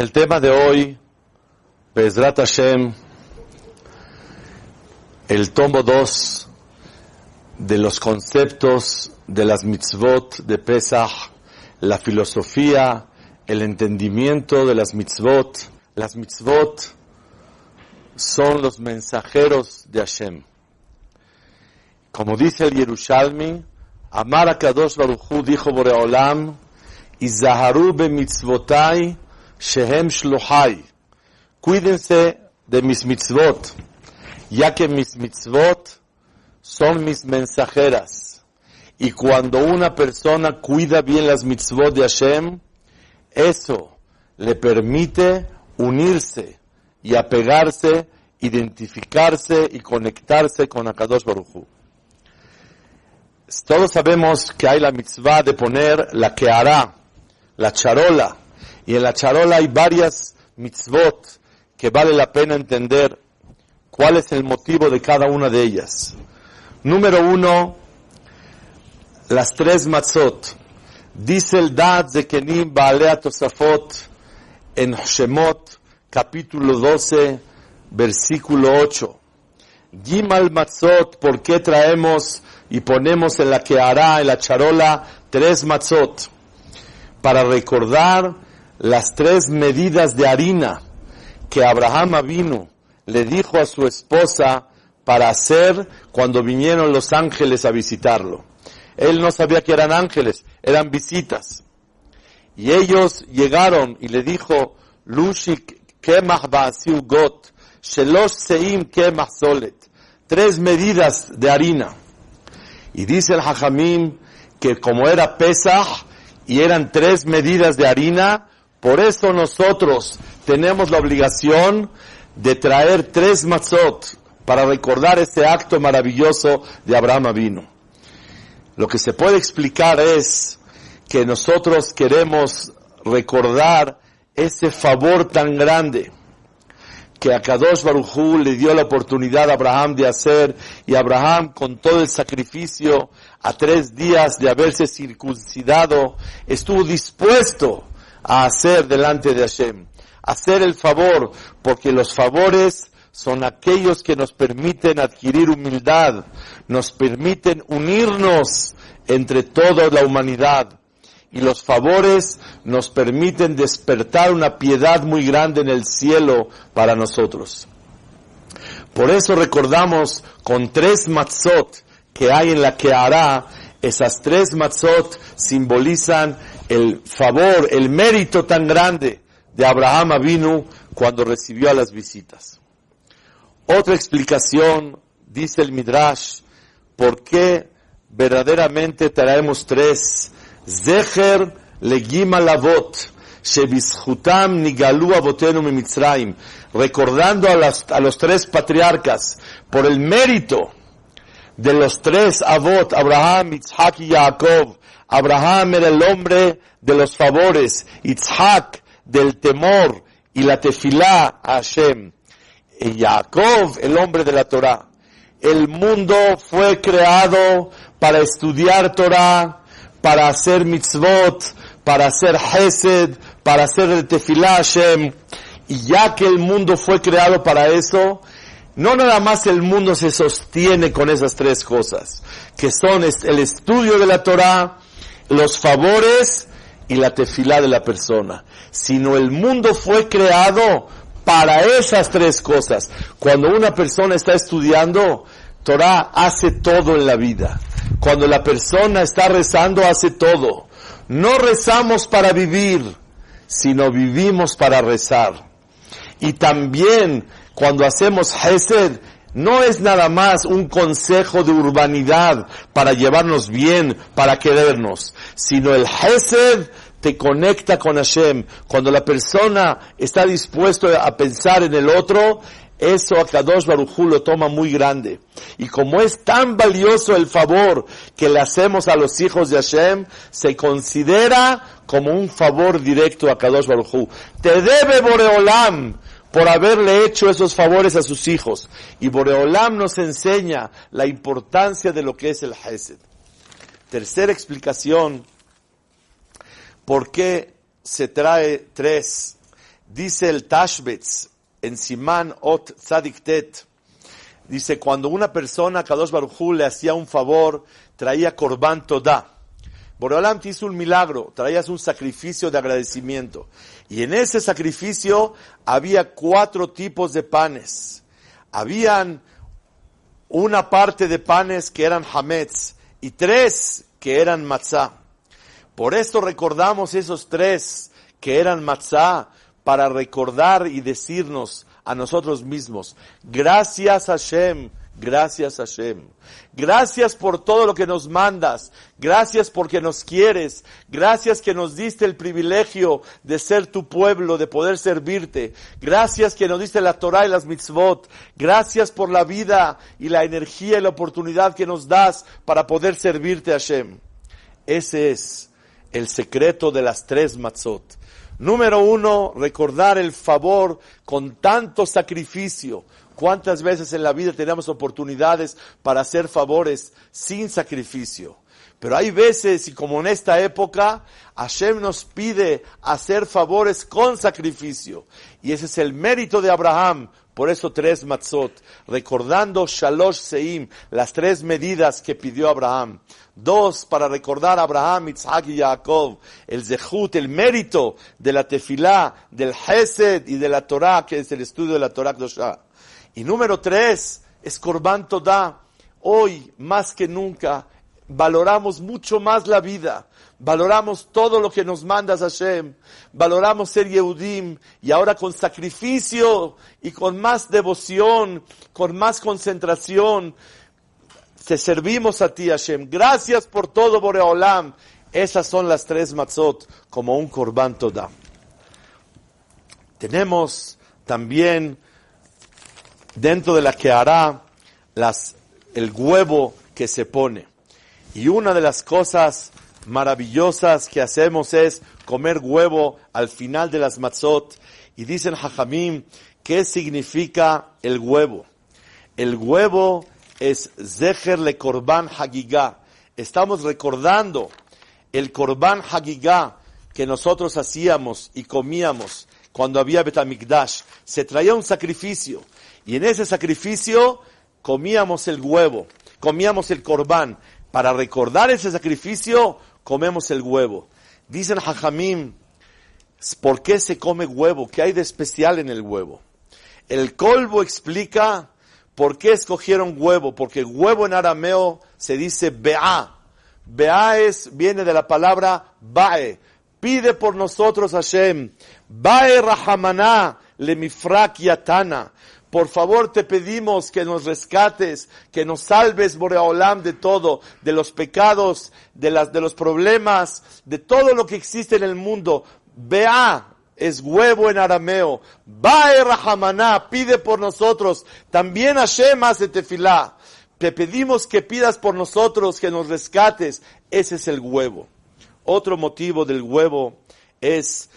El tema de hoy, Be'ezrat Hashem, el tomo 2 de los conceptos de las mitzvot de Pesach, la filosofía, el entendimiento de las mitzvot. Las mitzvot son los mensajeros de Hashem. Como dice el Yerushalmi, Amar HaKadosh Baruch Hu, dijo Boreolam, Izaharu bemitzvotai shehem shluchai. Cuídense de mis mitzvot, ya que mis mitzvot son mis mensajeras. Y cuando una persona cuida bien las mitzvot de Hashem, eso le permite unirse y apegarse, identificarse y conectarse con HaKadosh Baruch Hu. Todos sabemos que hay la mitzvah de poner la kehará, la charola, y en la charola hay varias mitzvot que vale la pena entender cuál es el motivo de cada una de ellas. Número 1, las 3 matzot. Dice el Da'at Zekenim Baalei Tosafot en Shemot, capítulo 12, versículo 8. Gimal matzot, ¿por qué traemos y ponemos en la kehará, en la charola, 3 matzot? Para recordar las 3 medidas de harina que Abraham Avinu le dijo a su esposa para hacer cuando vinieron los ángeles a visitarlo. Él no sabía que eran ángeles, eran visitas. Y ellos llegaron y le dijo, Lushik kemach ba'asiu got, shelosh seim kemach solet. 3 medidas de harina. Y dice el Jajamim que como era Pesach y eran 3 medidas de harina, por eso nosotros tenemos la obligación de traer 3 matzot para recordar ese acto maravilloso de Abraham Avinu. Lo que se puede explicar es que nosotros queremos recordar ese favor tan grande que HaKadosh Baruch Hu le dio la oportunidad a Abraham de hacer, y Abraham, con todo el sacrificio, a 3 días de haberse circuncidado, estuvo dispuesto a hacer delante de Hashem, hacer el favor, porque los favores son aquellos que nos permiten adquirir humildad, nos permiten unirnos entre toda la humanidad. Y los favores nos permiten despertar una piedad muy grande en el cielo para nosotros. Por eso recordamos con 3 matzot que hay en la kehará. Esas 3 matzot simbolizan el favor, el mérito tan grande de Abraham Avinu cuando recibió a las visitas. Otra explicación, dice el Midrash, por qué verdaderamente traemos 3. Zecher legimal avot, shebizchutam nigalu avotenu mimitzrayim, recordando a los 3 patriarcas, por el mérito de los 3 avot, Abraham, Yitzhak y Jacob. Abraham era el hombre de los favores, Yitzhak del temor y la tefilá a Hashem, y Jacob el hombre de la Torah. El mundo fue creado para estudiar Torah, para hacer mitzvot, para hacer hesed, para hacer el tefilá a Hashem. Y ya que el mundo fue creado para eso, no nada más el mundo se sostiene con esas 3 cosas, que son el estudio de la Torah, los favores y la tefilá de la persona, sino el mundo fue creado para esas 3 cosas. Cuando una persona está estudiando Torah, hace todo en la vida. Cuando la persona está rezando, hace todo. No rezamos para vivir, sino vivimos para rezar. Y también, cuando hacemos hesed, no es nada más un consejo de urbanidad para llevarnos bien, para querernos, sino el hesed te conecta con Hashem. Cuando la persona está dispuesto a pensar en el otro, eso HaKadosh Baruch Hu lo toma muy grande. Y como es tan valioso el favor que le hacemos a los hijos de Hashem, se considera como un favor directo a HaKadosh Baruch Hu. Te debe Boreolam por haberle hecho esos favores a sus hijos. Y Boreolam nos enseña la importancia de lo que es el Hesed. Tercera explicación, ¿por qué se trae 3? Dice el Tashbetz en Simán Ot Tzadik Tet, dice, cuando una persona, Kadosh Baruj Hu, le hacía un favor, traía Korban Todá. Boreolam te hizo un milagro, traías un sacrificio de agradecimiento. Y en ese sacrificio había 4 tipos de panes. Habían una parte de panes que eran hametz y 3 que eran matzá. Por esto recordamos esos 3 que eran matzá, para recordar y decirnos a nosotros mismos, gracias Hashem, gracias Hashem, gracias por todo lo que nos mandas, gracias porque nos quieres, gracias que nos diste el privilegio de ser tu pueblo, de poder servirte, gracias que nos diste la Torah y las mitzvot, gracias por la vida y la energía y la oportunidad que nos das para poder servirte Hashem. Ese es el secreto de las 3 matzot. Número 1, recordar el favor con tanto sacrificio. ¿Cuántas veces en la vida tenemos oportunidades para hacer favores sin sacrificio? Pero hay veces, y como en esta época, Hashem nos pide hacer favores con sacrificio. Y ese es el mérito de Abraham. Por eso 3 matzot, recordando Shalosh Seim, las 3 medidas que pidió Abraham. 2, para recordar a Abraham, Yitzhak y Jacob, el zehut, el mérito de la tefilá, del Hesed y de la Torah, que es el estudio de la Torah Kedoshá. Y número 3, es Korban Todá. Hoy, más que nunca, valoramos mucho más la vida, valoramos todo lo que nos mandas Hashem, valoramos ser Yehudim, y ahora con sacrificio y con más devoción, con más concentración, te servimos a ti Hashem. Gracias por todo, Boreolam. Esas son las 3 matzot como un Korban Todá. Tenemos también dentro de la Kehará el huevo que se pone. Y una de las cosas maravillosas que hacemos es comer huevo al final de las matzot. Y dicen Jajamim, ¿qué significa el huevo? El huevo es Zecher le Korban Hagigá. Estamos recordando el Korban Hagigá que nosotros hacíamos y comíamos cuando había Betamikdash. Se traía un sacrificio y en ese sacrificio comíamos el huevo, comíamos el Korban. Para recordar ese sacrificio, comemos el huevo. Dicen Jajamim, ¿por qué se come huevo? ¿Qué hay de especial en el huevo? El Kolbo explica por qué escogieron huevo. Porque huevo en arameo se dice be'a. Be'a viene de la palabra ba'e. Pide por nosotros Hashem. Ba'e rahamana lemifrak yatana. Por favor te pedimos que nos rescates, que nos salves, Boreolam, de todo, de los pecados, de los problemas, de todo lo que existe en el mundo. Be'a es huevo en arameo. Ba'e rahamana, pide por nosotros. También Hashem hace tefilá. Te pedimos que pidas por nosotros, que nos rescates. Ese es el huevo. Otro motivo del huevo es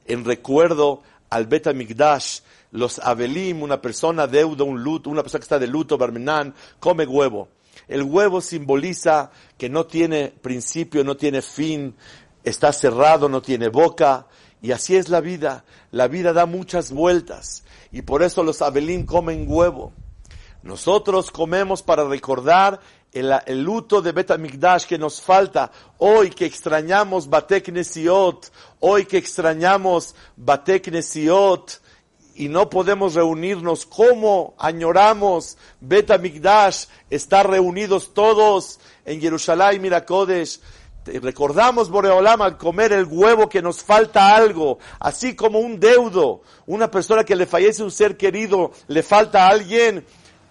en recuerdo al Bet HaMikdash. Los Avelim, una persona deuda, un luto, una persona que está de luto, Barmenán, come huevo. El huevo simboliza que no tiene principio, no tiene fin, está cerrado, no tiene boca, y así es la vida. La vida da muchas vueltas, y por eso los Avelim comen huevo. Nosotros comemos para recordar el luto de Bet HaMikdash que nos falta. Hoy que extrañamos Batei Knesiot, hoy que extrañamos Batei Knesiot, y no podemos reunirnos, ¿cómo añoramos Bet HaMikdash, estar reunidos todos en Jerusalén, Mirakodesh? Recordamos, Boreolam, al comer el huevo que nos falta algo, así como un deudo, una persona que le fallece un ser querido, le falta a alguien,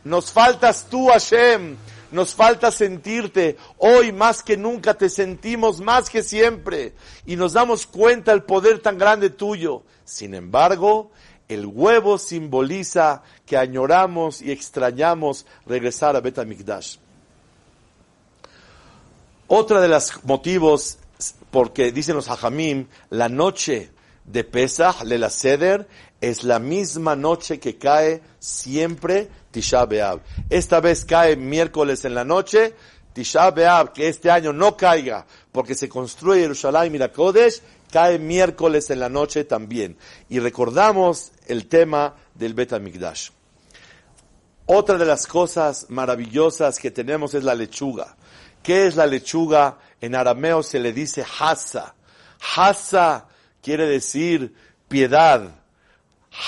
nos faltas tú, Hashem, nos falta sentirte. Hoy más que nunca te sentimos más que siempre, y nos damos cuenta del poder tan grande tuyo. Sin embargo, el huevo simboliza que añoramos y extrañamos regresar a Bet HaMikdash. Otra de los motivos, porque dicen los Hajamim, la noche de Pesach, Lela Seder, es la misma noche que cae siempre Tisha B'Av. Esta vez cae miércoles en la noche, Tisha B'Av, que este año no caiga, porque se construye Jerusalén Mirakodesh, cae miércoles en la noche también. Y recordamos el tema del Bet HaMikdash. Otra de las cosas maravillosas que tenemos es la lechuga. ¿Qué es la lechuga? En arameo se le dice hasa. Hasa quiere decir piedad.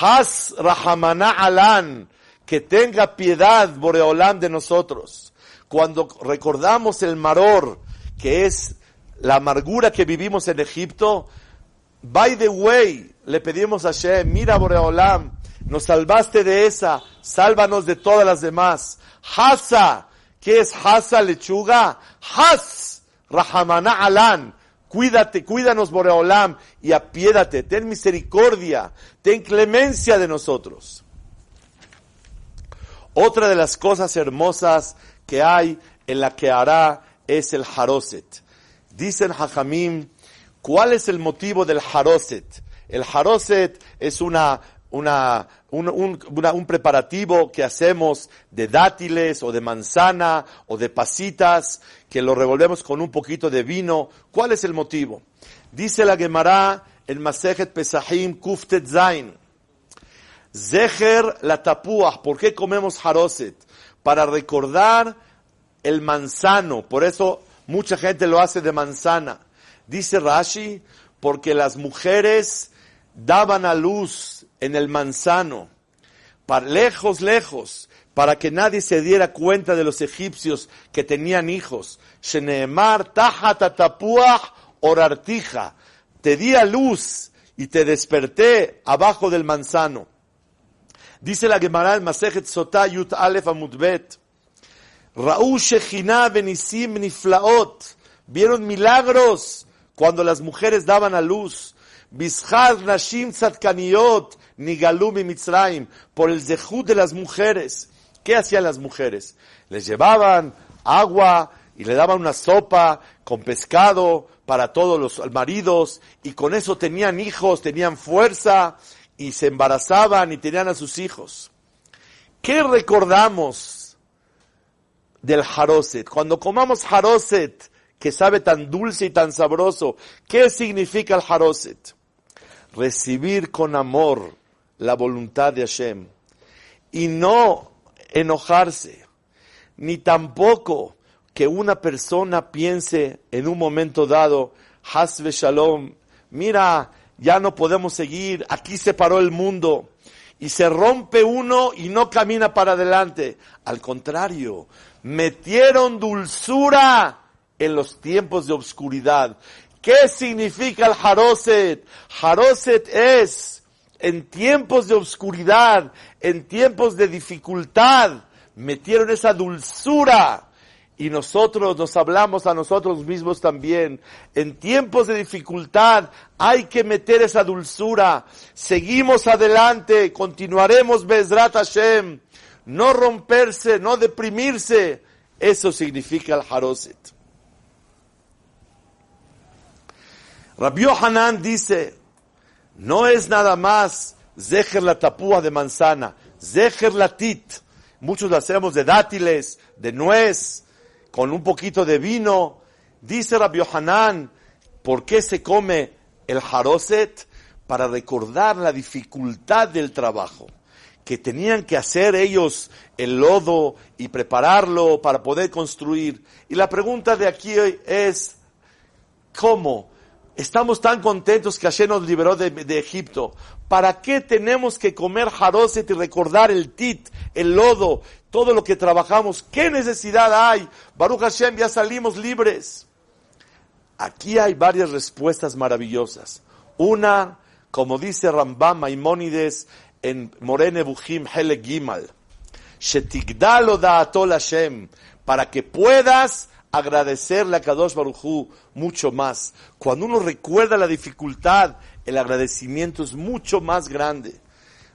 Has rahamana alan, que tenga piedad Boreolam de nosotros. Cuando recordamos el maror, que es la amargura que vivimos en Egipto, by the way, le pedimos a Hashem, mira Boreolam, nos salvaste de esa, sálvanos de todas las demás. Hasa, ¿qué es hasa, lechuga? Has, rahamana alan, cuídanos Boreolam y apiédate, ten misericordia, ten clemencia de nosotros. Otra de las cosas hermosas que hay en la Kehará es el Haroset. Dicen Jajamim, ¿cuál es el motivo del Haroset? El Haroset es un preparativo que hacemos de dátiles o de manzana o de pasitas, que lo revolvemos con un poquito de vino. ¿Cuál es el motivo? Dice la Gemara en Masejet Pesachim Kuftet Zain, Zecher la tapuah. ¿Por qué comemos Haroset? Para recordar el manzano. Por eso mucha gente lo hace de manzana. Dice Rashi, porque las mujeres daban a luz en el manzano, lejos, para que nadie se diera cuenta de los egipcios que tenían hijos. Sheneemar tajat tapuah orartija. Te di a luz y te desperté abajo del manzano. Dice la Gemara en Masejet Sotá Yut Alef Amud Bet, Ra'u Shechina Benisim Niflaot, vieron milagros cuando las mujeres daban a luz. Bishar Nashim Tzadkaniot Nigalum y Mitzrayim, por el zehut de las mujeres. ¿Qué hacían las mujeres? Les llevaban agua y le daban una sopa con pescado para todos los maridos, y con eso tenían hijos, tenían fuerza, y se embarazaban y tenían a sus hijos. ¿Qué recordamos del Haroset? Cuando comamos Haroset, que sabe tan dulce y tan sabroso, ¿qué significa el Haroset? Recibir con amor la voluntad de Hashem y no enojarse, ni tampoco que una persona piense en un momento dado, Has Shalom, mira, ya no podemos seguir, aquí se paró el mundo, y se rompe uno y no camina para adelante. Al contrario, metieron dulzura en los tiempos de oscuridad. ¿Qué significa el Haroset? Haroset es, en tiempos de oscuridad, en tiempos de dificultad, metieron esa dulzura. Y nosotros nos hablamos a nosotros mismos también. En tiempos de dificultad hay que meter esa dulzura. Seguimos adelante, continuaremos Bezrat Hashem. No romperse, no deprimirse. Eso significa el Haroset. Rabbi Yohanan dice, no es nada más Zecher la tapúa de manzana, Zecher la tit. Muchos lo hacemos de dátiles, de nuez, con un poquito de vino. Dice Rabbi Yohanan, ¿por qué se come el Haroset? Para recordar la dificultad del trabajo, que tenían que hacer ellos el lodo y prepararlo para poder construir. Y la pregunta de aquí es, ¿cómo? Estamos tan contentos que Hashem nos liberó de Egipto. ¿Para qué tenemos que comer Haroset y recordar el tit, el lodo, todo lo que trabajamos? ¿Qué necesidad hay? Baruch Hashem, ya salimos libres. Aquí hay varias respuestas maravillosas. Una, como dice Rambam Maimónides en Moreh Nevuchim Helek Gimal, Shetigdal Odaatol Hashem, para que puedas agradecerle a Kadosh Baruj Hu mucho más. Cuando uno recuerda la dificultad, el agradecimiento es mucho más grande.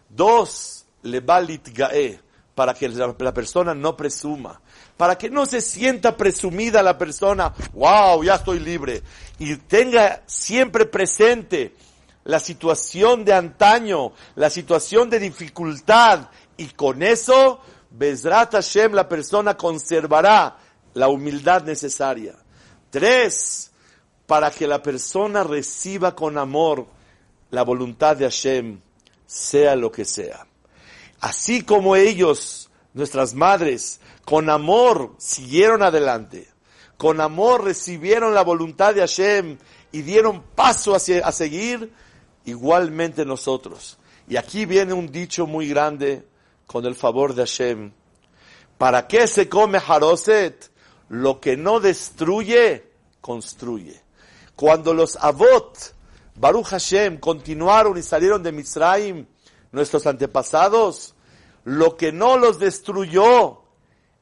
Dos, lebalit gae, para que la persona no presuma, para que no se sienta presumida la persona, wow, ya estoy libre, y tenga siempre presente la situación de antaño, la situación de dificultad, y con eso, Bezrat Hashem, la persona conservará la humildad necesaria. Tres, para que la persona reciba con amor la voluntad de Hashem, sea lo que sea. Así como ellos, nuestras madres, con amor siguieron adelante, con amor recibieron la voluntad de Hashem y dieron paso a seguir, igualmente nosotros. Y aquí viene un dicho muy grande, con el favor de Hashem. ¿Para qué se come haroset? Lo que no destruye, construye. Cuando los Avot, Baruch Hashem, continuaron y salieron de Mitzrayim, nuestros antepasados, lo que no los destruyó,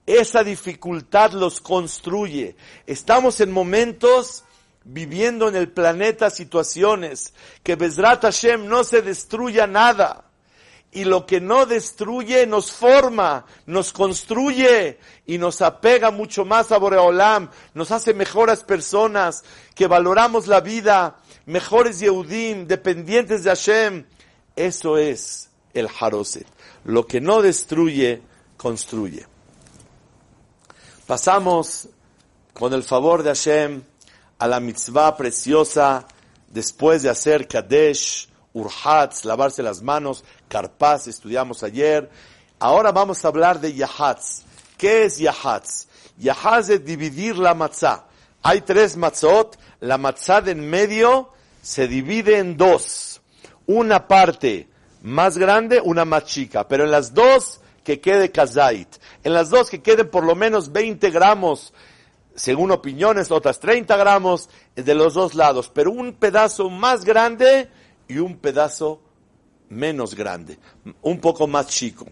esa dificultad los construye. Estamos en momentos viviendo en el planeta situaciones que Bezrat Hashem no se destruya nada. Y lo que no destruye nos forma, nos construye y nos apega mucho más a Boreolam, nos hace mejores personas, que valoramos la vida, mejores Yehudim, dependientes de Hashem. Eso es el Haroset. Lo que no destruye, construye. Pasamos, con el favor de Hashem, a la mitzvah preciosa, después de hacer Kadesh, Urhatz, lavarse las manos, Karpaz, estudiamos ayer. Ahora vamos a hablar de Yahatz. ¿Qué es Yahatz? Yahatz es dividir la matzá. Hay 3 matzot, la matzá de en medio se divide en 2. Una parte más grande, una más chica, pero en las 2 que quede kazait. En las 2 que queden por lo menos 20 gramos, según opiniones, otras 30 gramos, de los 2 lados, pero un pedazo más grande y un pedazo menos grande, un poco más chico.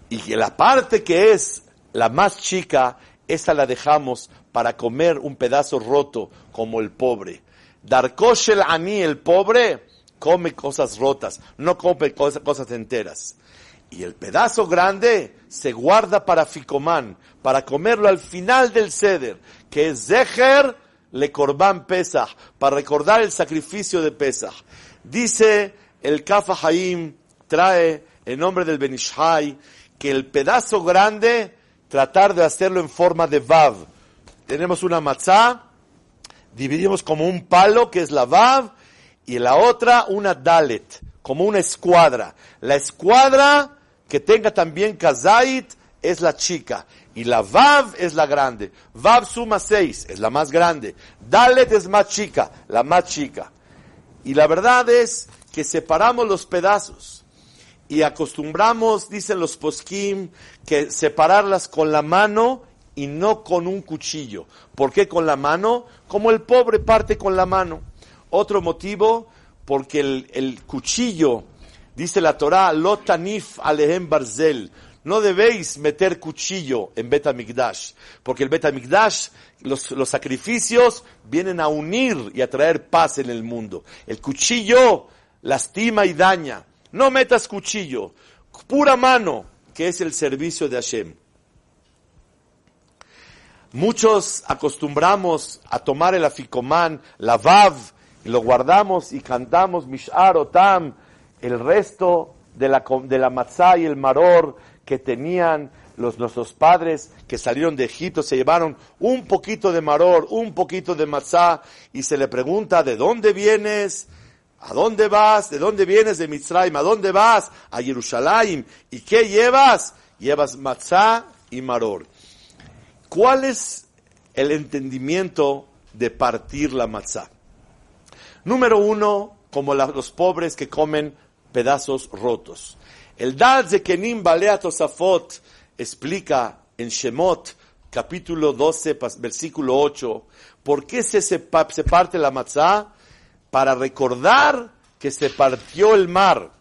Y la parte que es la más chica, esa la dejamos para comer un pedazo roto, como el pobre. Darkosh el ani, el pobre, come cosas rotas, no come cosas enteras. Y el pedazo grande se guarda para Ficomán, para comerlo al final del Seder, que es Zecher le Korban Pesach, para recordar el sacrificio de Pesach. Dice el Kaf HaHaim, trae en nombre del Ben Ish Hai, que el pedazo grande, tratar de hacerlo en forma de Vav. Tenemos una matzá, dividimos como un palo, que es la Vav, y la otra una Dalet, como una escuadra. La escuadra que tenga también Kazait es la chica, y la Vav es la grande. Vav suma 6, es la más grande. Dalet es más chica, la más chica. Y la verdad es que separamos los pedazos y acostumbramos, dicen los poskim, que separarlas con la mano y no con un cuchillo. ¿Por qué con la mano? Como el pobre parte con la mano. Otro motivo, porque el cuchillo, dice la Torá, lo tanif alehem barzel, no debéis meter cuchillo en Bet HaMikdash, porque el Bet HaMikdash, los sacrificios vienen a unir y a traer paz en el mundo. El cuchillo lastima y daña. No metas cuchillo, pura mano, que es el servicio de Hashem. Muchos acostumbramos a tomar el aficomán, la vav, y lo guardamos y cantamos Mish'ar Otam, el resto de la matzá y el maror que tenían nuestros padres que salieron de Egipto, se llevaron un poquito de maror, un poquito de matzá, y se le pregunta, ¿de dónde vienes? ¿A dónde vas? ¿De dónde vienes? De Mitzrayim. ¿A dónde vas? A Jerusalén. ¿Y qué llevas? Llevas matzá y maror. ¿Cuál es el entendimiento de partir la matzá? Número 1, como los pobres que comen pedazos rotos. El Dal Zekenim Balea Tosafot explica en Shemot, capítulo 12, versículo 8, ¿por qué se parte la matzá? Para recordar que se partió el mar.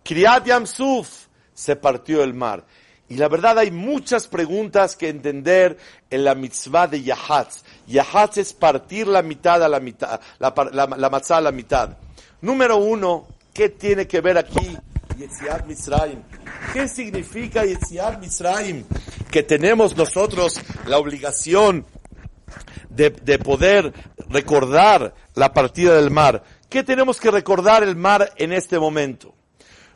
Kriyat Yam Suf, se partió el mar. Y la verdad hay muchas preguntas que entender en la mitzvah de Yahatz. Yahatz es partir la mitad a la mitad, la matzá a la mitad. Número 1, ¿qué tiene que ver aquí Yetziat Mitzrayim? ¿Qué significa Yetziat Mitzrayim? Que tenemos nosotros la obligación de poder recordar la partida del mar. ¿Qué tenemos que recordar el mar en este momento?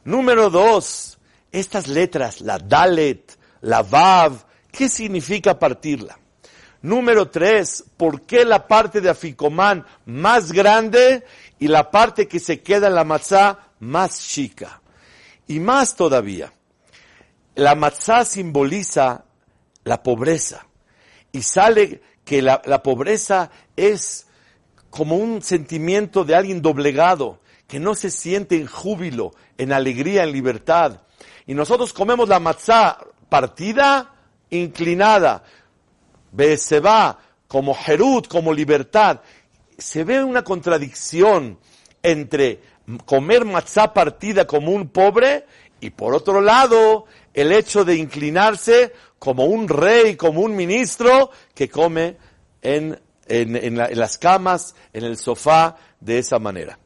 Número 2, estas letras, la Dalet, la Vav, ¿qué significa partirla? Número 3, ¿por qué la parte de Afikoman más grande y la parte que se queda en la matzá más chica? Y más todavía, la matzá simboliza la pobreza. Y sale que la pobreza es como un sentimiento de alguien doblegado, que no se siente en júbilo, en alegría, en libertad. Y nosotros comemos la matzá partida, inclinada, Be'eseba, como Herut, como libertad. Se ve una contradicción entre comer matzá partida como un pobre y por otro lado el hecho de inclinarse como un rey, como un ministro que come en las camas, en el sofá, de esa manera.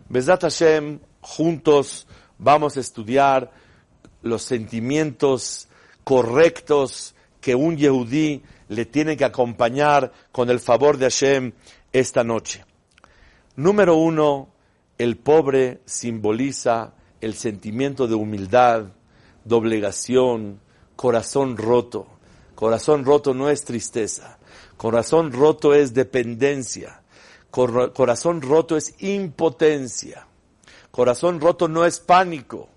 Bezrat Hashem, juntos vamos a estudiar los sentimientos correctos que un yehudí le tiene que acompañar con el favor de Hashem esta noche. Número 1, el pobre simboliza el sentimiento de humildad, doblegación, corazón roto. Corazón roto no es tristeza, corazón roto es dependencia, corazón roto es impotencia, corazón roto no es pánico.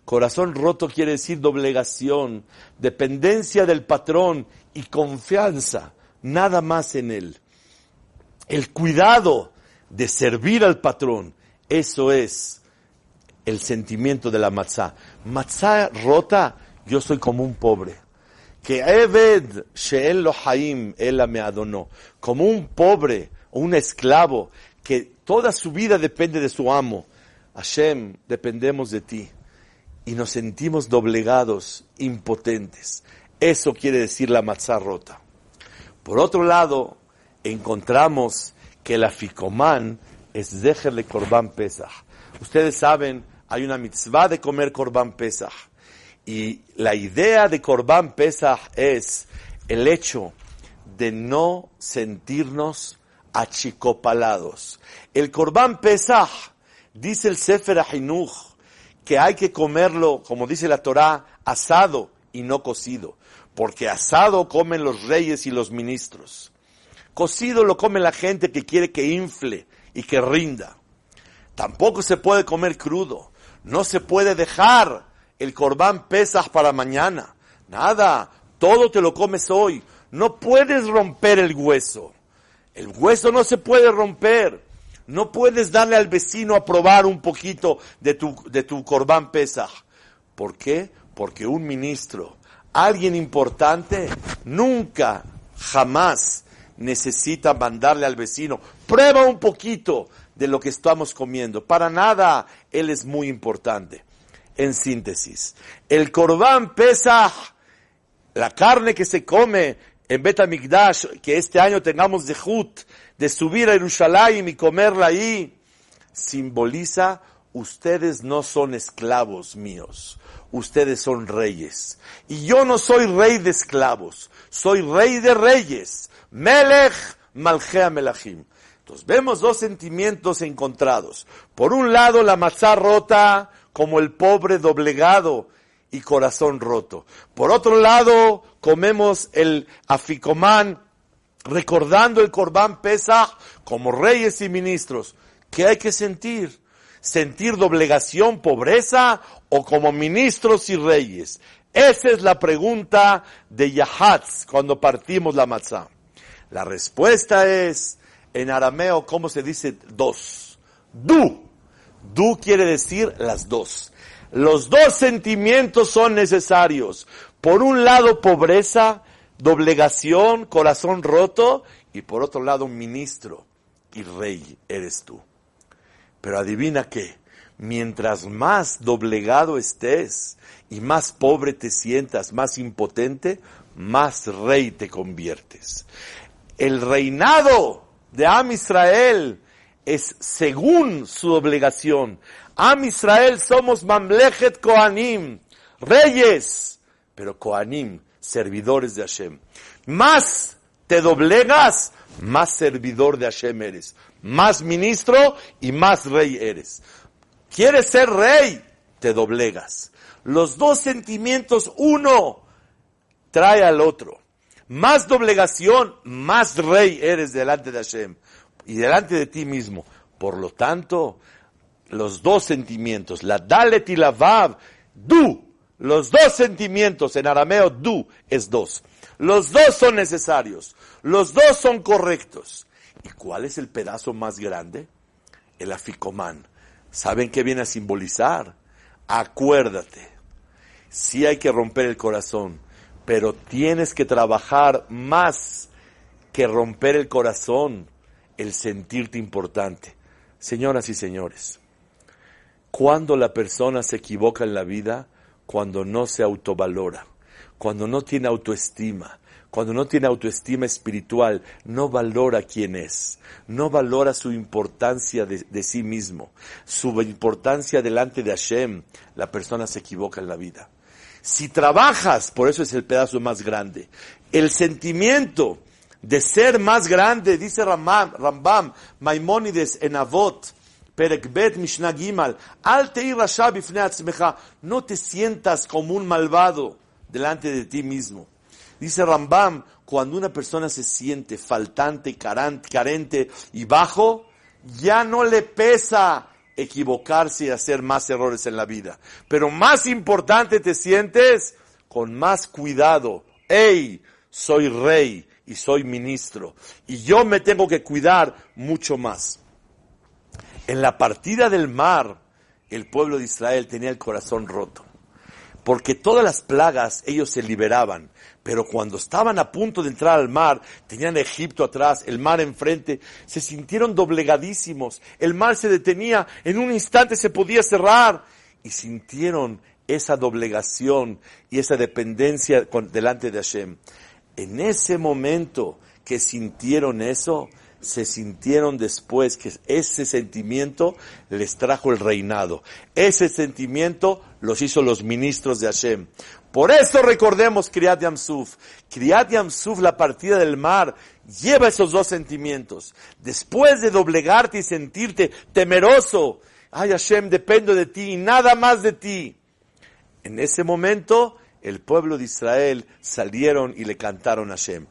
Corazón roto quiere decir doblegación, dependencia del patrón y confianza, nada más en él. El cuidado de servir al patrón, eso es el sentimiento de la matzá. Matzá rota, yo soy como un pobre. Que Eved she'en lo haim ela me adonó. Como un pobre, un esclavo, que toda su vida depende de su amo. Hashem, dependemos de ti. Y nos sentimos doblegados, impotentes. Eso quiere decir la matzá rota. Por otro lado, encontramos que el Afikoman es Zecher Korban Pesach. Ustedes saben, hay una mitzvah de comer Korban Pesach. Y la idea de Korban Pesach es el hecho de no sentirnos achicopalados. El Korban Pesach, dice el Sefer HaHinuch, que hay que comerlo, como dice la Torá, asado y no cocido. Porque asado comen los reyes y los ministros. Cocido lo come la gente que quiere que infle y que rinda. Tampoco se puede comer crudo. No se puede dejar el Korban Pesach para mañana. Nada, todo te lo comes hoy. No puedes romper el hueso. El hueso no se puede romper. No puedes darle al vecino a probar un poquito de tu Korban Pesach. ¿Por qué? Porque un ministro, alguien importante, nunca, jamás necesita mandarle al vecino. Prueba un poquito de lo que estamos comiendo. Para nada, él es muy importante. En síntesis, el Korban Pesach, la carne que se come en Bet HaMikdash, que este año tengamos zehut de subir a Jerusalén y comerla ahí, simboliza, ustedes no son esclavos míos, ustedes son reyes. Y yo no soy rey de esclavos, soy rey de reyes. Melech Malchei Melachim. Entonces vemos dos sentimientos encontrados. Por un lado la matzá rota, como el pobre doblegado y corazón roto. Por otro lado, comemos el Afikoman, recordando el Korban Pesach como reyes y ministros. ¿Qué hay que sentir? ¿Sentir doblegación, pobreza o como ministros y reyes? Esa es la pregunta de Yahatz cuando partimos la matzá. La respuesta es, en arameo, ¿cómo se dice dos? Du. Du quiere decir las dos. Los dos sentimientos son necesarios. Por un lado, pobreza, doblegación, corazón roto, y por otro lado, ministro y rey eres tú. Pero adivina qué, mientras más doblegado estés y más pobre te sientas, más impotente, más rey te conviertes. El reinado de Am Israel es según su obligación. Am Israel somos Mamlechet Kohanim, reyes, pero Kohanim, servidores de Hashem. Más te doblegas, más servidor de Hashem eres. Más ministro y más rey eres. ¿Quieres ser rey? Te doblegas. Los dos sentimientos, uno trae al otro. más doblegación, más rey eres delante de Hashem y delante de ti mismo. Por lo tanto, los dos sentimientos, la Dalet y la Vav, los dos sentimientos, en arameo du es dos. Los dos son necesarios, los dos son correctos. ¿Y cuál es el pedazo más grande? El aficomán. ¿Saben qué viene a simbolizar? Acuérdate, sí hay que romper el corazón, pero tienes que trabajar más que romper el corazón, el sentirte importante. Señoras y señores, cuando la persona se equivoca en la vida, cuando no se autovalora, cuando no tiene autoestima, cuando no tiene autoestima espiritual, no valora quién es, no valora su importancia de sí mismo, su importancia delante de Hashem, la persona se equivoca en la vida. Si trabajas, por eso es el pedazo más grande, el sentimiento de ser más grande, dice Rambam, Maimónides en Avot, Perek Bet Mishnah Gimal, Al Teir Rasha Bifnei Atzmecha, no te sientas como un malvado delante de ti mismo. Dice Rambam, cuando una persona se siente faltante, carente y bajo, ya no le pesa equivocarse y hacer más errores en la vida. Pero más importante te sientes con más cuidado. ¡Ey! Soy rey y soy ministro. Y yo me tengo que cuidar mucho más. En la partida del mar, el pueblo de Israel tenía el corazón roto. Porque todas las plagas ellos se liberaban, pero cuando estaban a punto de entrar al mar, tenían Egipto atrás, el mar enfrente, se sintieron doblegadísimos, el mar se detenía, en un instante se podía cerrar, y sintieron esa doblegación y esa dependencia delante de Hashem. En ese momento que sintieron eso, se sintieron después que ese sentimiento les trajo el reinado. Ese sentimiento los hizo los ministros de Hashem. Por eso recordemos Kriyat Yam Suf. Kriyat Yam Suf, la partida del mar, lleva esos dos sentimientos. Después de doblegarte y sentirte temeroso, ay Hashem, dependo de ti y nada más de ti. En ese momento, el pueblo de Israel salieron y le cantaron a Hashem.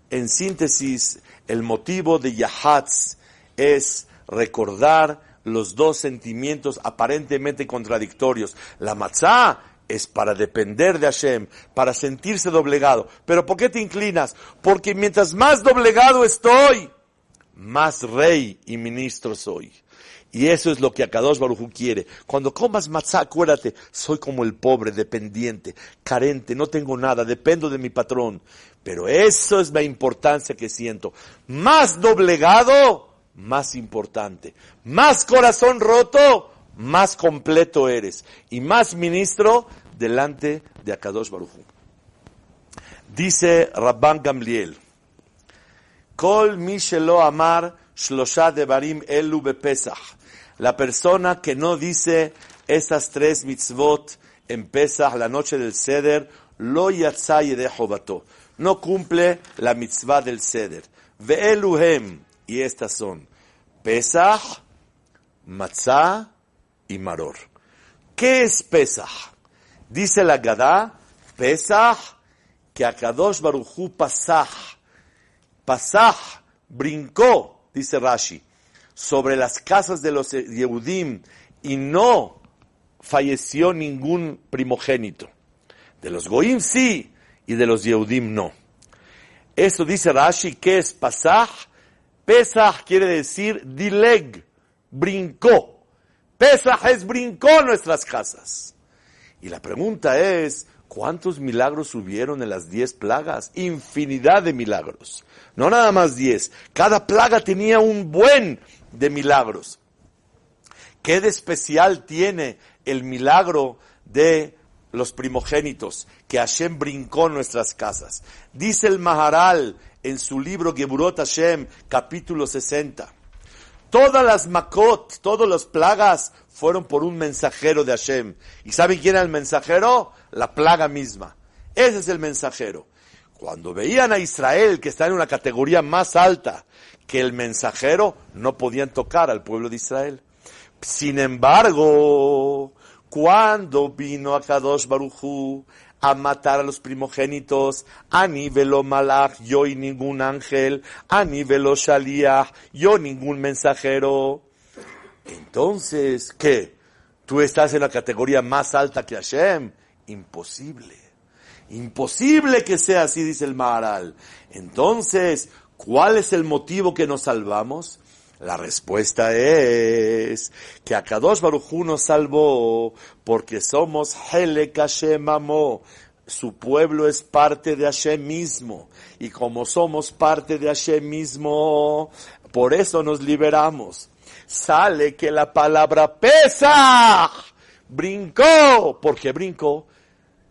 En síntesis, el motivo de Yahatz es recordar los dos sentimientos aparentemente contradictorios. La matzá es para depender de Hashem, para sentirse doblegado. ¿Pero por qué te inclinas? Porque mientras más doblegado estoy, más rey y ministro soy. Y eso es lo que Akadosh Baruj Hu quiere. Cuando comas matzá, acuérdate, soy como el pobre, dependiente, carente, no tengo nada, dependo de mi patrón. Pero eso es la importancia que siento. Más doblegado, más importante. Más corazón roto, más completo eres. Y más ministro delante de Akadosh Baruj Hu. Dice Rabban Gamliel, Kol mi shelo amar shlosha devarim elu bepesach. La persona que no dice esas tres mitzvot en Pesach, la noche del Seder, lo yatzá yedejo bato. No cumple la mitzvah del Seder. Ve'eluhem, y estas son Pesach, Matzah y Maror. ¿Qué es Pesach? Dice la Gadá, Pesach, que Akadosh Baruj Hu Pasach, brincó, dice Rashi, sobre las casas de los Yehudim y no falleció ningún primogénito. De los Goim sí, y de los Yehudim no. Eso dice Rashi, ¿qué es Pasach? Pesach quiere decir dileg, brincó. Pesach es brincó nuestras casas. Y la pregunta es, ¿cuántos milagros hubieron en las 10 plagas? Infinidad de milagros. No nada más 10. Cada plaga tenía un buen de milagros. ¿Qué de especial tiene el milagro de los primogénitos? Que Hashem brincó en nuestras casas. Dice el Maharal en su libro Geburot Hashem, capítulo 60. Todas las makot, todas las plagas fueron por un mensajero de Hashem. ¿Y saben quién era el mensajero? La plaga misma. Ese es el mensajero. Cuando veían a Israel, que está en una categoría más alta que el mensajero, no podían tocar al pueblo de Israel. Sin embargo, cuando vino a Kadosh Baruj Hu a matar a los primogénitos. Ani velo malach, yo y ningún ángel. Ani velo shaliach, yo ningún mensajero. Entonces, ¿qué? ¿Tú estás en la categoría más alta que Hashem? Imposible. Imposible que sea así, dice el Maharal. Entonces, ¿cuál es el motivo que nos salvamos? La respuesta es que Akadosh Baruj Hu nos salvó porque somos Helek Hashem Amo. Su pueblo es parte de Hashem mismo. Y como somos parte de Hashem mismo, por eso nos liberamos. Sale que la palabra Pesach brincó. ¿Por qué brincó?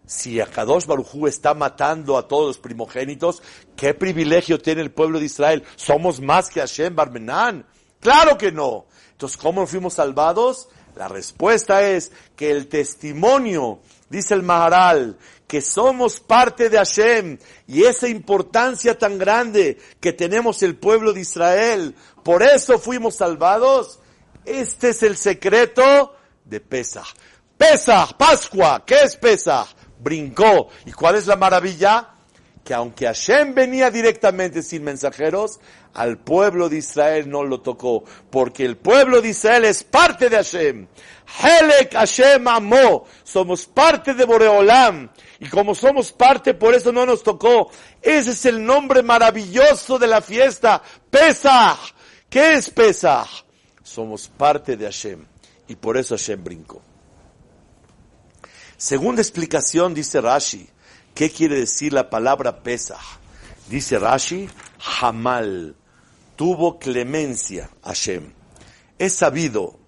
Si Akadosh Baruj Hu está matando a todos los primogénitos, ¿qué privilegio tiene el pueblo de Israel? ¿Somos más que Hashem Barmenán? ¡Claro que no! Entonces, ¿cómo fuimos salvados? La respuesta es que el testimonio, dice el Maharal, que somos parte de Hashem, y esa importancia tan grande que tenemos el pueblo de Israel, por eso fuimos salvados. Este es el secreto de Pesach. Pesach, Pascua, ¿qué es Pesach? Brincó. ¿Y cuál es la maravilla? Que aunque Hashem venía directamente sin mensajeros, al pueblo de Israel no lo tocó, porque el pueblo de Israel es parte de Hashem. Helek Hashem Amo, somos parte de Boreolam, y como somos parte, por eso no nos tocó. Ese es el nombre maravilloso de la fiesta, Pesach. ¿Qué es Pesach? Somos parte de Hashem, y por eso Hashem brincó. Segunda explicación, dice Rashi, ¿qué quiere decir la palabra Pesach? Dice Rashi, Hamal, tuvo clemencia Hashem. Es sabido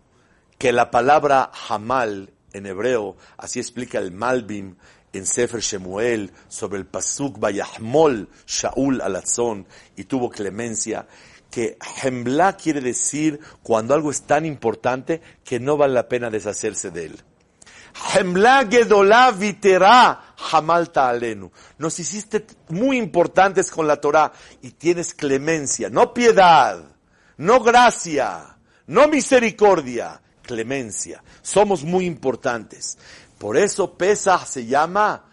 que la palabra Hamal en hebreo, así explica el Malbim en Sefer Shemuel sobre el pasuk Vayahmol Shaul alatzón, y tuvo clemencia, que Hemla quiere decir cuando algo es tan importante que no vale la pena deshacerse de él. Hemla Gedolá Vitera Hamalta Alenu. Nos hiciste muy importantes con la Torah y tienes clemencia, no piedad, no gracia, no misericordia, clemencia. Somos muy importantes. Por eso Pesach se llama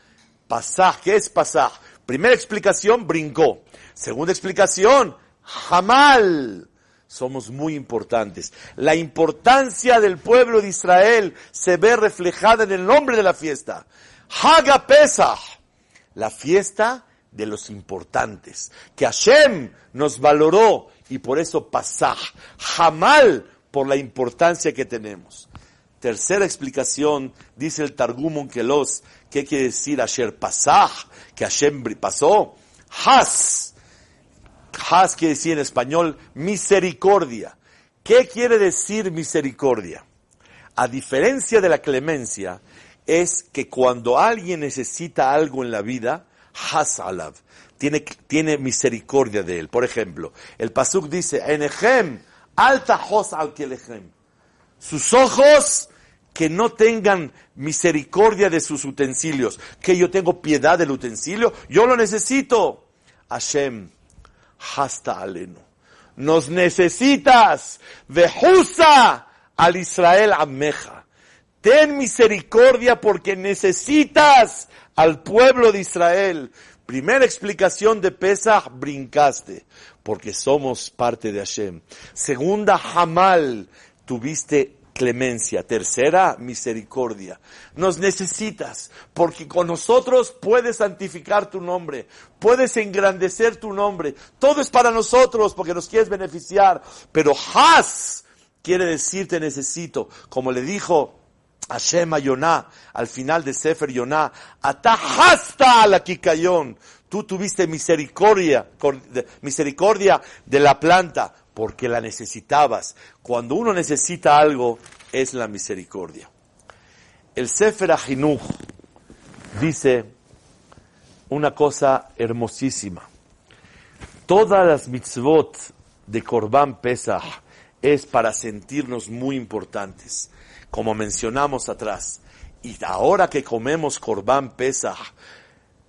Pasaj. ¿Qué es Pasaj? Primera explicación, brincó. Segunda explicación, Hamal. Somos muy importantes. La importancia del pueblo de Israel se ve reflejada en el nombre de la fiesta. Haga Pesach, la fiesta de los importantes, que Hashem nos valoró, y por eso Pasach. Hamal, por la importancia que tenemos. Tercera explicación, dice el Targum Onkelos, ¿qué quiere decir Asher Pasach? Que Hashem pasó. Has quiere decir en español misericordia. ¿Qué quiere decir misericordia? A diferencia de la clemencia, es que cuando alguien necesita algo en la vida, has alav, tiene misericordia de él. Por ejemplo, el pasuk dice, Enechem alta hos al kelechem. Sus ojos que no tengan misericordia de sus utensilios. Que yo tengo piedad del utensilio, yo lo necesito. Hashem, hasta alenu. Nos necesitas. Vehusa al Israel ameja. Ten misericordia porque necesitas al pueblo de Israel. Primera explicación de Pesach, brincaste, porque somos parte de Hashem. Segunda, Hamal, tuviste clemencia. Tercera, misericordia. Nos necesitas, porque con nosotros puedes santificar tu nombre, puedes engrandecer tu nombre. Todo es para nosotros, porque nos quieres beneficiar. Pero Has quiere decir te necesito, como le dijo Hashem a Yoná, al final de Sefer Yoná, Atahasta la Kikayon, tú tuviste misericordia de la planta, porque la necesitabas. Cuando uno necesita algo, es la misericordia. El Sefer Ahinuch dice una cosa hermosísima. Todas las mitzvot de Korban Pesach es para sentirnos muy importantes, como mencionamos atrás. Y ahora que comemos Korban Pesach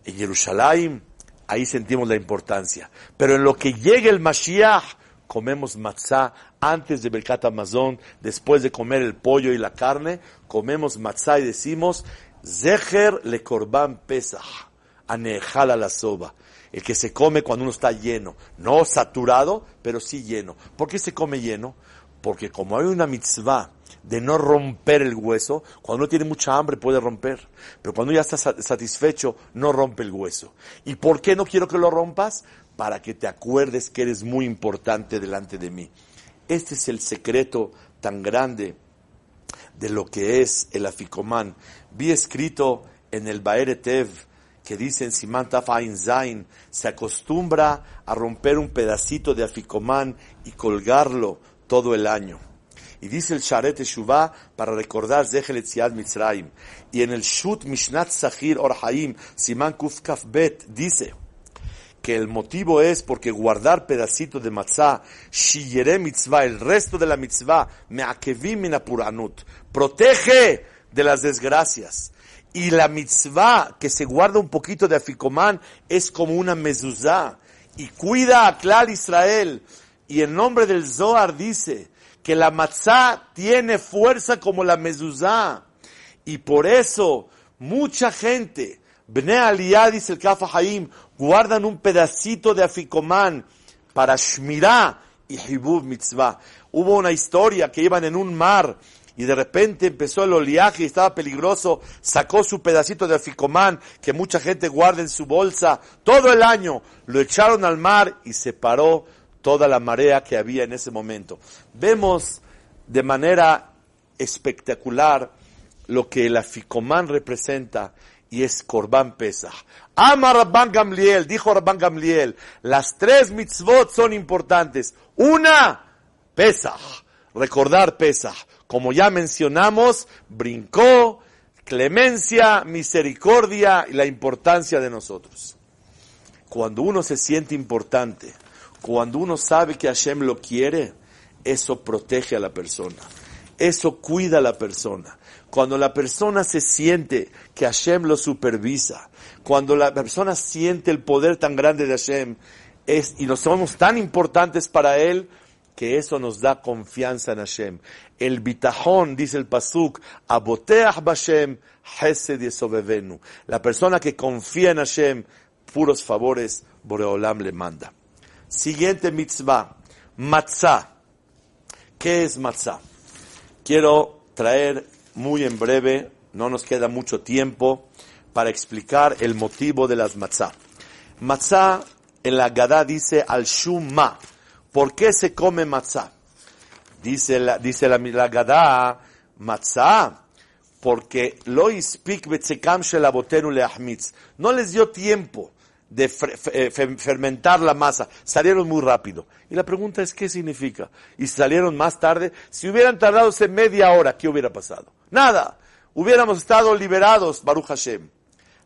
en Jerusalén, ahí sentimos la importancia. Pero en lo que llegue el Mashiach, comemos matzá antes de Birkat Hamazon, después de comer el pollo y la carne, comemos matzá y decimos, Zecher le korban Pesach, anejala la soba. El que se come cuando uno está lleno, no saturado, pero sí lleno. ¿Por qué se come lleno? Porque como hay una mitzvah de no romper el hueso, cuando uno tiene mucha hambre puede romper, pero cuando ya está satisfecho, no rompe el hueso. ¿Y por qué no quiero que lo rompas? Para que te acuerdes que eres muy importante delante de mí. Este es el secreto tan grande de lo que es el aficomán. Vi escrito en el Baer Tev, que dice en Siman Taf Ain Zain, se acostumbra a romper un pedacito de aficomán y colgarlo todo el año. Y dice el Sharet Teshuvah para recordar Zecher Yetziat Mitzrayim. Y en el Shut Mishnat Zahir Or Haim, Siman Kuf Kaf Bet, dice que el motivo es porque guardar pedacitos de matzah, shiyere mitzvah, el resto de la mitzvah, me'akevim min apuranut, protege de las desgracias. Y la mitzvah que se guarda un poquito de aficomán es como una mezuzá y cuida a Klal Israel. Y en nombre del Zohar dice que la matzah tiene fuerza como la mezuzá. Y por eso mucha gente, Bnei Aliyah, dice el Kaf Haim, guardan un pedacito de aficomán para shmirá y hibub mitzvah. Hubo una historia que iban en un mar y de repente empezó el oleaje y estaba peligroso, sacó su pedacito de aficomán que mucha gente guarda en su bolsa todo el año, lo echaron al mar y se paró toda la marea que había en ese momento. Vemos de manera espectacular lo que el aficomán representa y es Korban Pesach. Ama Rabban Gamliel, dijo Rabban Gamliel, las 3 mitzvot son importantes. Una, Pesach, recordar Pesach. Como ya mencionamos, brincó, clemencia, misericordia y la importancia de nosotros. Cuando uno se siente importante, cuando uno sabe que Hashem lo quiere, eso protege a la persona. Eso cuida a la persona. Cuando la persona se siente que Hashem lo supervisa, cuando la persona siente el poder tan grande de Hashem, y nos somos tan importantes para Él, que eso nos da confianza en Hashem. El bitajón, dice el pasuk, aboteach b'Hashem, hesed yesovevenu. La persona que confía en Hashem, puros favores, Boreolam le manda. Siguiente mitzvah, matzah. ¿Qué es matzah? Quiero traer muy en breve, no nos queda mucho tiempo, para explicar el motivo de las matzah. Matzah, en la Gadá dice al shum ma. ¿Por qué se come matzah? Dice la Gadá, matzah, porque lo ispik betzekam shel avotenu leachmitz. No les dio tiempo de fermentar la masa. Salieron muy rápido. Y la pregunta es, ¿qué significa? Y salieron más tarde. Si hubieran tardado media hora, ¿qué hubiera pasado? Nada. Hubiéramos estado liberados, Baruch Hashem.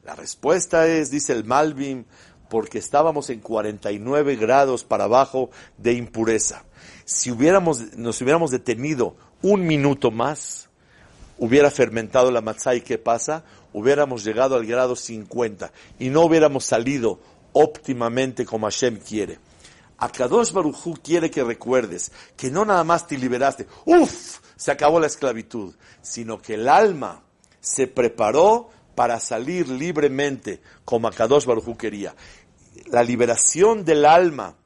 La respuesta es, dice el Malbim, porque estábamos en 49 grados para abajo de impureza. Si nos hubiéramos detenido un minuto más, hubiera fermentado la matzá, ¿y qué pasa? Hubiéramos llegado al grado 50 y no hubiéramos salido óptimamente como Hashem quiere. Akadosh Baruj Hu quiere que recuerdes que no nada más te liberaste, se acabó la esclavitud, sino que el alma se preparó para salir libremente como Akadosh Baruj Hu quería. La liberación del alma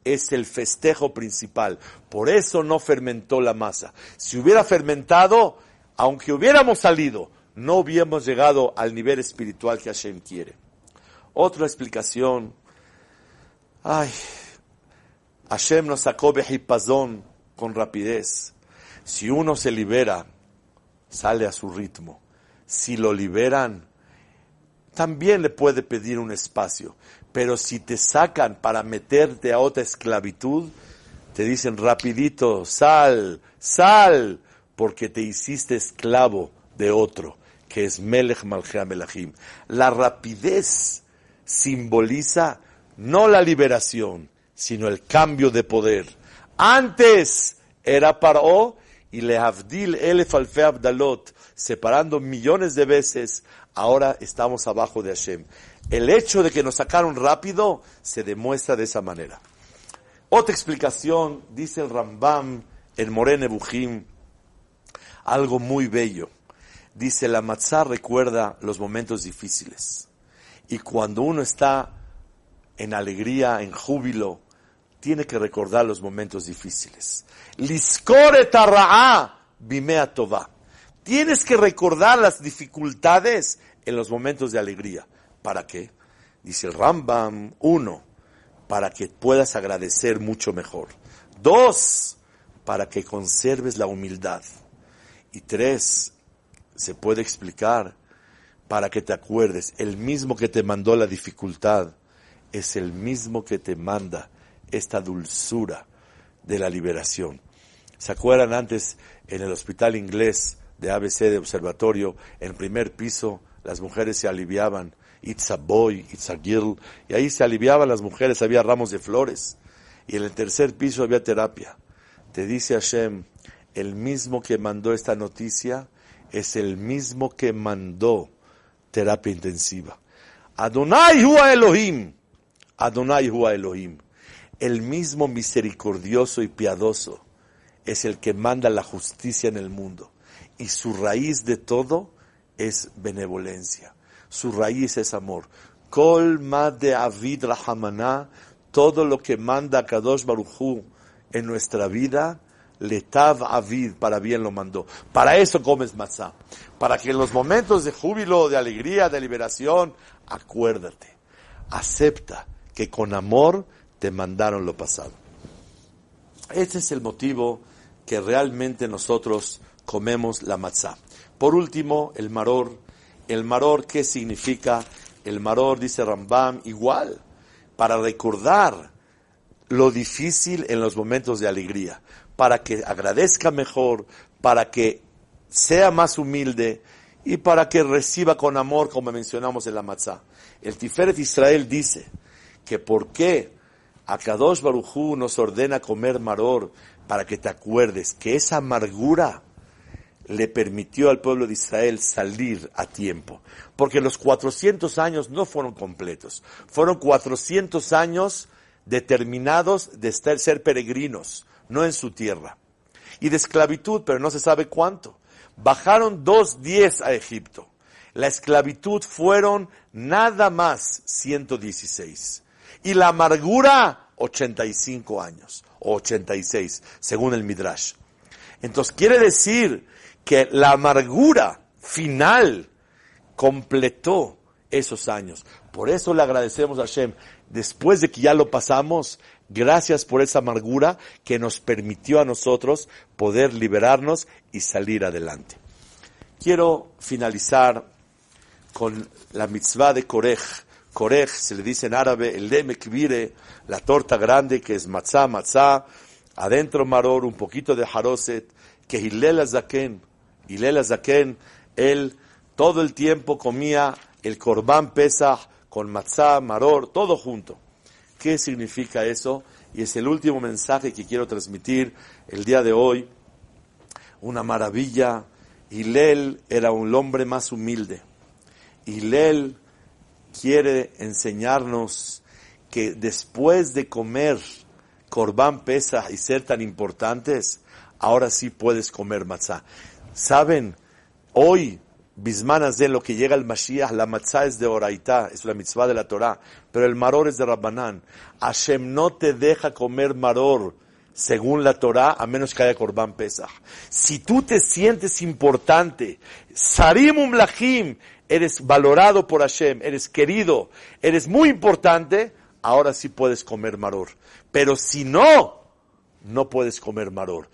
es el festejo principal. Por eso no fermentó la masa. Si hubiera fermentado, aunque hubiéramos salido, no hubiéramos llegado al nivel espiritual que Hashem quiere. Otra explicación. Hashem nos sacó behipazón con rapidez. Si uno se libera, sale a su ritmo. Si lo liberan, también le puede pedir un espacio. Pero si te sacan para meterte a otra esclavitud, te dicen rapidito, sal, porque te hiciste esclavo de otro, que es Melech Malchei HaMelachim. La rapidez simboliza no la liberación, sino el cambio de poder. Antes era Paró y lehavdil elef alfei abdalot, separando millones de veces, ahora estamos abajo de Hashem. El hecho de que nos sacaron rápido se demuestra de esa manera. Otra explicación, dice el Rambam en Moreh Nebuchim, algo muy bello. Dice, la matzá recuerda los momentos difíciles. Y cuando uno está en alegría, en júbilo, tiene que recordar los momentos difíciles. Lizkor et hara'a bimea tová. Tienes que recordar las dificultades en los momentos de alegría. ¿Para qué? Dice el Rambam, 1, para que puedas agradecer mucho mejor. 2, para que conserves la humildad. Y 3, se puede explicar, para que te acuerdes, el mismo que te mandó la dificultad, es el mismo que te manda esta dulzura de la liberación. ¿Se acuerdan antes en el hospital inglés de ABC de Observatorio, en el primer piso, las mujeres se aliviaban? It's a boy, it's a girl. Y ahí se aliviaban las mujeres, había ramos de flores. Y en el tercer piso había terapia. Te dice Hashem, el mismo que mandó esta noticia es el mismo que mandó terapia intensiva. Adonai Hua Elohim. Adonai Hua Elohim. El mismo misericordioso y piadoso es el que manda la justicia en el mundo. Y su raíz de todo es benevolencia. Su raíz es amor. Kol ma de avid rahamana, todo lo que manda Kadosh Baruj Hu en nuestra vida, letav avid, para bien lo mandó. Para eso comes matzá. Para que en los momentos de júbilo, de alegría, de liberación, acuérdate, acepta que con amor te mandaron lo pasado. Este es el motivo que realmente nosotros comemos la matzá. Por último, el maror. El maror, ¿qué significa? El maror, dice Rambam, igual, para recordar lo difícil en los momentos de alegría, para que agradezca mejor, para que sea más humilde y para que reciba con amor, como mencionamos en la matzá. El Tiferet Israel dice que por qué Akadosh Baruj Hu nos ordena comer maror, para que te acuerdes que esa amargura le permitió al pueblo de Israel salir a tiempo. Porque los 400 años no fueron completos. Fueron 400 años determinados de ser peregrinos, no en su tierra. Y de esclavitud, pero no se sabe cuánto. Bajaron 2 a Egipto. La esclavitud fueron nada más 116. Y la amargura, 85 años, o 86, según el Midrash. Entonces quiere decir que la amargura final completó esos años. Por eso le agradecemos a Hashem, después de que ya lo pasamos, gracias por esa amargura que nos permitió a nosotros poder liberarnos y salir adelante. Quiero finalizar con la mitzvah de Korej. Korej se le dice en árabe el lemekvire, la torta grande que es matzá, adentro maror, un poquito de haroset, que Hillel Azaken, él todo el tiempo comía el Corbán Pesach con matzá, maror, todo junto. ¿Qué significa eso? Y es el último mensaje que quiero transmitir el día de hoy. Una maravilla. Hillel era un hombre más humilde. Hillel quiere enseñarnos que después de comer Corbán Pesach y ser tan importantes, ahora sí puedes comer matzá. ¿Saben? Hoy, Bisman Hazen, lo que llega al Mashiach, la matzá es de Oraitá, es la mitzvah de la Torah, pero el maror es de Rabbanán. Hashem no te deja comer maror según la Torah, a menos que haya Corbán Pesach. Si tú te sientes importante, Sarim Umlachim, eres valorado por Hashem, eres querido, eres muy importante, ahora sí puedes comer maror. Pero si no, no puedes comer maror.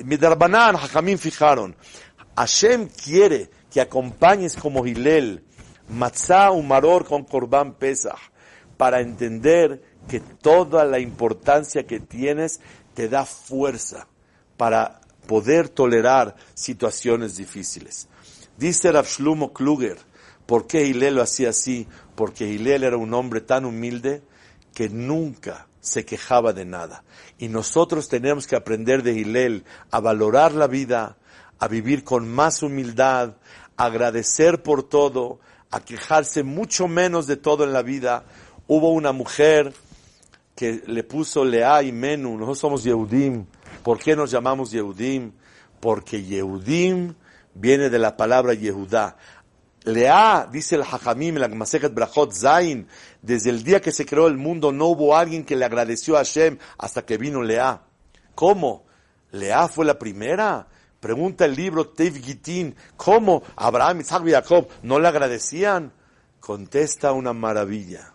Midrabanan, Jajamín fijaron, Hashem quiere que acompañes como Hillel, matzá u maror con Corbán Pesach, para entender que toda la importancia que tienes te da fuerza para poder tolerar situaciones difíciles. Dice Rav Shlomo Kluger, ¿por qué Hillel lo hacía así? Porque Hillel era un hombre tan humilde que nunca se quejaba de nada. Y nosotros tenemos que aprender de Hillel a valorar la vida, a vivir con más humildad, a agradecer por todo, a quejarse mucho menos de todo en la vida. Hubo una mujer que le puso Lea y Menú. Nosotros somos Yehudim. ¿Por qué nos llamamos Yehudim? Porque Yehudim viene de la palabra Yehudá. Lea, dice el Hajamim, la Masechet Brachot Zain, desde el día que se creó el mundo no hubo alguien que le agradeció a Hashem hasta que vino Lea. ¿Cómo? ¿Lea fue la primera? Pregunta el libro Tev Gitin, ¿cómo Abraham, Isaac y Jacob no le agradecían? Contesta una maravilla.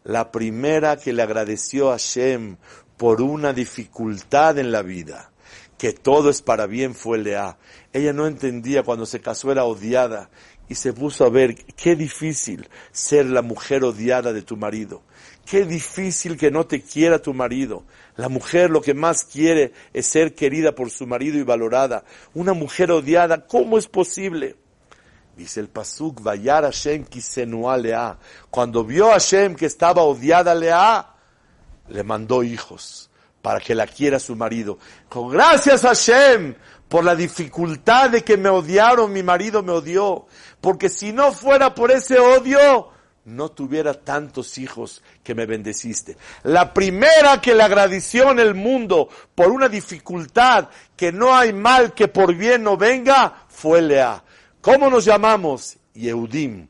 La primera que le agradeció a Hashem por una dificultad en la vida, que todo es para bien, fue Lea. Ella no entendía, cuando se casó era odiada, y se puso a ver qué difícil ser la mujer odiada de tu marido. Qué difícil que no te quiera tu marido. La mujer lo que más quiere es ser querida por su marido y valorada. Una mujer odiada, ¿cómo es posible? Dice el pasuk, Vayar Hashem kisenua Lea. Cuando vio a Hashem que estaba odiada Lea, le mandó hijos para que la quiera su marido. Gracias Hashem por la dificultad de que me odiaron, mi marido me odió. Porque si no fuera por ese odio, no tuviera tantos hijos que me bendeciste. La primera que le agradeció en el mundo por una dificultad, que no hay mal que por bien no venga, fue Lea. ¿Cómo nos llamamos? Yehudim.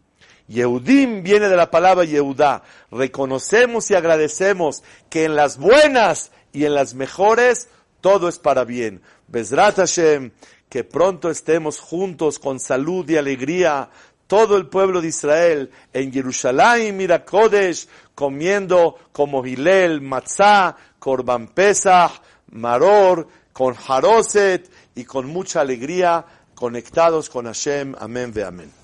Yehudim viene de la palabra Yehudá. Reconocemos y agradecemos que en las buenas y en las mejores todo es para bien. Bezrat Hashem, que pronto estemos juntos con salud y alegría, todo el pueblo de Israel, en Jerusalén, Mira Kodesh, comiendo como Hillel, Matzah, Korban Pesach, Maror, con Haroset y con mucha alegría, conectados con Hashem. Amén ve amén.